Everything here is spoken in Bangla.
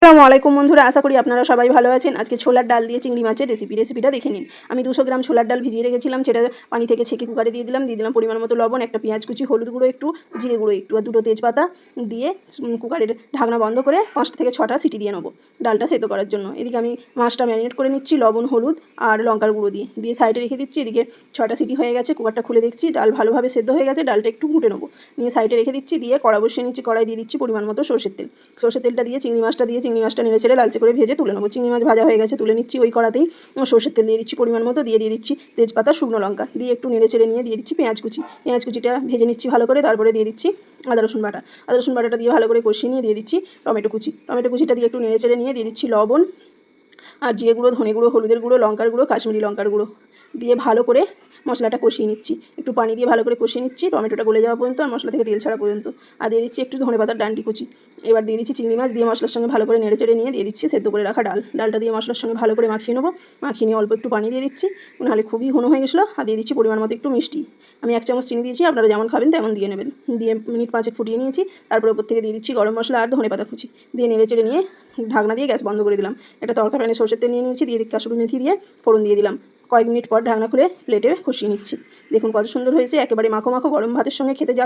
আসসালামু আলাইকুম বন্ধুরা, আশা করি আপনারা সবাই ভালো আছেন। আজকে ছোলার ডাল দিয়ে চিংড়ি মাছের রেসিপিটা দেখে নিন। আমি 200 গ্রাম ছোলার ডাল ভিজিয়ে রেখেছিলাম, সেটা পানি থেকে ছেঁকে কুকারে দিয়ে দিলাম পরিমাণ মতো লবণ, একটা পেঁয়াজ কুচি, হলুদ গুঁড়ো একটু, জিরে গুঁড়ো একটু আর দুটো তেজপাতা দিয়ে কুকারের ঢাকনা বন্ধ করে 5 থেকে 6টা সিটি দিয়ে নেবো ডালটা সেদ্ধ করার জন্য। এদিকে আমি মাছটা ম্যারিনেট করে নিচ্ছি লবণ, হলুদ আর লঙ্কার গুঁড়ো দিয়ে সাইডে রেখে দিচ্ছি। এদিকে 6টা সিটি হয়ে গেছে, কুকারটা খুলে দেখছি ডাল ভালোভাবে সেদ্ধ হয়ে গেছে। ডালটা একটু ঘুঁটে নেবো, নিয়ে সাইডে রেখে দিচ্ছি। দিয়ে কড়া বসিয়ে নিচ্ছি, কড়াই দিয়ে দিচ্ছি পরিমাণ মতো সরষের তেলটা দিয়ে চিংড়ি মাছটা নেড়ে ছেড়ে লালচে করে ভেজে তুলে নেবো। চিংড়ি মাছ ভাজা হয়ে গেছে, তুলে নিচ্ছি। ওই কড়াতেই সরষের তেল দিয়ে দিচ্ছি পরিমাণ মতো, দিয়ে দিচ্ছি তেজপাতা, শুকনো লঙ্কা, দিয়ে একটু নেড়ে ছেড়ে নিয়ে দিয়ে দিচ্ছি পেঁয়াজ কুচিটা ভেজে নিচ্ছি ভালো করে। তারপরে দিয়ে দিচ্ছি আদা রসুন বাটাটা দিয়ে ভালো করে কষিয়ে নিয়ে দিয়ে দিচ্ছি টমেটো কুচিটা দিয়ে একটু নেড়ে ছেড়ে নিয়ে দিয়ে দিচ্ছি লবণ আর জিরে গুঁড়ো, ধনে গুঁড়ো, হলুদের গুঁড়ো, লঙ্কার গুঁড়ো, কাশ্মীরি লঙ্কার গুঁড়ো দিয়ে ভালো করে মশলাটা কষিয়ে নিচ্ছি। একটু পানি দিয়ে ভালো করে কষিয়ে নিচ্ছি টমেটোটা গলে যাওয়া পর্যন্ত আর মশলা থেকে তেল ছাড়া পর্যন্ত। আর দিয়ে দিচ্ছি একটু ধনেপাতার ডাঁটি কুচি। এবার দিয়ে দিচ্ছি চিংড়ি মাছ, দিয়ে মশলার সঙ্গে ভালো করে নেড়ে চেড়ে নিয়ে দিয়ে দিচ্ছি সেদ্ধ করে রাখা ডালটা দিয়ে মশলার সঙ্গে ভালো করে মাখিয়ে নেবো। মাখিয়ে নিয়ে অল্প একটু পানি দিয়ে দিচ্ছি, নাহলে খুবই ঘন হয়ে গেছিলো। আর দিয়ে দিচ্ছি পরিমাণ মতো একটু মিষ্টি। আমি 1 চামচ চিনি দিয়েছি, আপনারা যেমন খাবেন তেমন দিয়ে নেবেন। দিয়ে মিনিট 5 ফুটিয়ে নিয়েছি। তারপর ওপর থেকে দিয়ে দিচ্ছি গরম মশলা আর ধনেপাতা কুচি, দিয়ে নেড়ে চেড়ে নিয়ে ঢাকনা দিয়ে গ্যাস বন্ধ করে দিলাম। একটা তরকা প্যানে সরষের তেল নিয়ে নিয়েছি, দিয়ে কাসুরি মেথি দিয়ে ফোড়ন দিয়ে দিলাম। কয়েক মিনিট পর ঢাকনা খুলে প্লেটে কষিয়ে নিচ্ছি। দেখুন কত সুন্দর হয়েছে, একেবারে মাখো মাখো, গরম ভাতের সঙ্গে খেতে যা